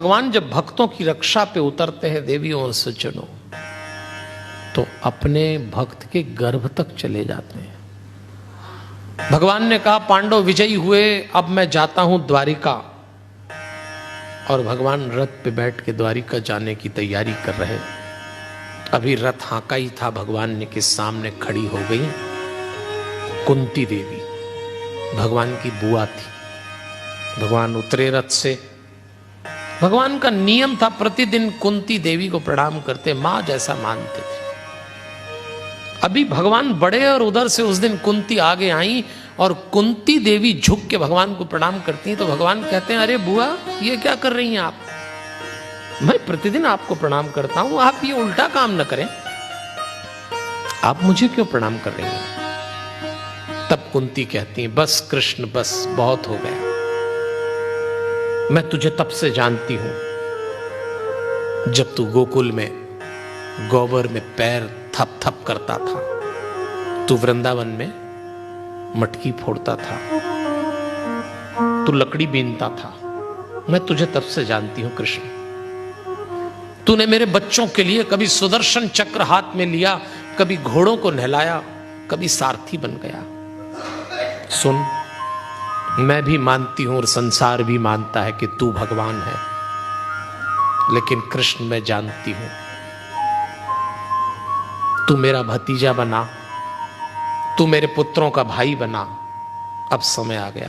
भगवान जब भक्तों की रक्षा पे उतरते हैं देवियों और सज्जनों, तो अपने भक्त के गर्भ तक चले जाते हैं। भगवान ने कहा पांडव विजयी हुए, अब मैं जाता हूं द्वारिका। और भगवान रथ पे बैठ के द्वारिका जाने की तैयारी कर रहे। अभी रथ हाँका ही था, भगवान ने के सामने खड़ी हो गई कुंती देवी, भगवान की बुआ थी। भगवान उतरे रथ से। भगवान का नियम था प्रतिदिन कुंती देवी को प्रणाम करते, मां जैसा मानते थे। अभी भगवान बड़े और उधर से उस दिन कुंती आगे आई और कुंती देवी झुक के भगवान को प्रणाम करती हैं। तो भगवान कहते हैं, अरे बुआ ये क्या कर रही हैं आप? मैं प्रतिदिन आपको प्रणाम करता हूं, आप ये उल्टा काम न करें, आप मुझे क्यों प्रणाम कर रही हैं? तब कुंती कहती हैं, बस कृष्ण बस, बहुत हो गया। मैं तुझे तब से जानती हूं जब तू गोकुल में गोबर में पैर थप थप करता था, तू वृंदावन में मटकी फोड़ता था, तू लकड़ी बीनता था। मैं तुझे तब से जानती हूं कृष्ण। तूने मेरे बच्चों के लिए कभी सुदर्शन चक्र हाथ में लिया, कभी घोड़ों को नहलाया, कभी सारथी बन गया। सुन, मैं भी मानती हूं और संसार भी मानता है कि तू भगवान है, लेकिन कृष्ण मैं जानती हूं तू मेरा भतीजा बना, तू मेरे पुत्रों का भाई बना। अब समय आ गया,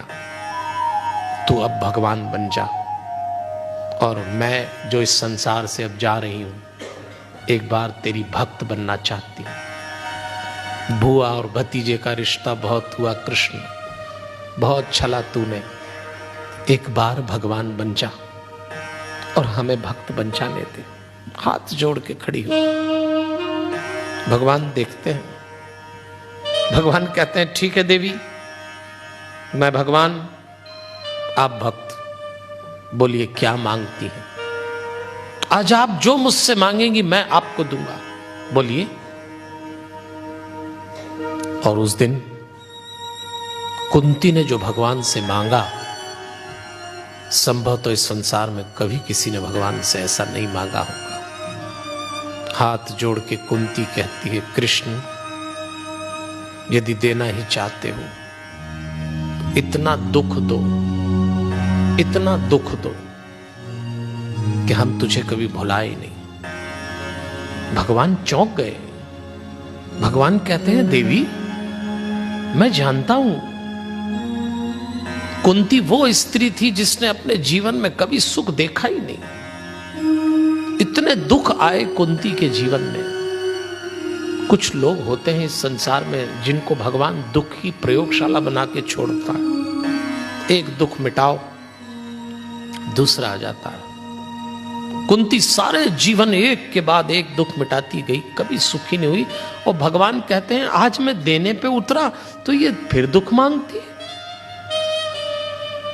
तू अब भगवान बन जा। और मैं जो इस संसार से अब जा रही हूं, एक बार तेरी भक्त बनना चाहती हूं। बुआ और भतीजे का रिश्ता बहुत हुआ कृष्ण, बहुत छला तूने, एक बार भगवान बन जा और हमें भक्त बन जाने दे। हाथ जोड़ के खड़ी हो। भगवान देखते हैं, भगवान कहते हैं, ठीक है देवी, मैं भगवान, आप भक्त। बोलिए क्या मांगती हैं? आज आप जो मुझसे मांगेंगी मैं आपको दूंगा, बोलिए। और उस दिन कुंती ने जो भगवान से मांगा, संभव तो इस संसार में कभी किसी ने भगवान से ऐसा नहीं मांगा होगा। हाथ जोड़ के कुंती कहती है, कृष्ण यदि देना ही चाहते हो, इतना दुख दो, इतना दुख दो कि हम तुझे कभी भुलाए नहीं। भगवान चौंक गए। भगवान कहते हैं, देवी मैं जानता हूं कुंती वो स्त्री थी जिसने अपने जीवन में कभी सुख देखा ही नहीं। इतने दुख आए कुंती के जीवन में। कुछ लोग होते हैं इस संसार में जिनको भगवान दुख की प्रयोगशाला बना के छोड़ता है। एक दुख मिटाओ, दूसरा आ जाता है। कुंती सारे जीवन एक के बाद एक दुख मिटाती गई, कभी सुखी नहीं हुई। और भगवान कहते हैं, आज मैं देने पे उतरा तो ये फिर दुख मांगती है।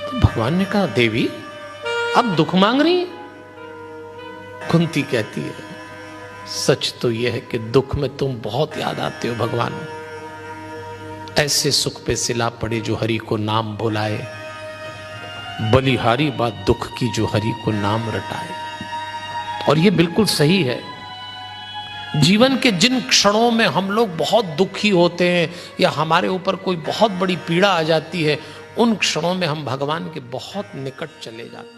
तो भगवान ने कहा, देवी अब दुख मांग रही है? कुंती कहती है, सच तो यह है कि दुख में तुम बहुत याद आते हो भगवान। ऐसे सुख पे सिला पड़े जो हरि को नाम भुलाए, बलिहारी बात दुख की जो हरि को नाम रटाए। और ये बिल्कुल सही है। जीवन के जिन क्षणों में हम लोग बहुत दुखी होते हैं या हमारे ऊपर कोई बहुत बड़ी पीड़ा आ जाती है, उन क्षणों में हम भगवान के बहुत निकट चले जाते हैं।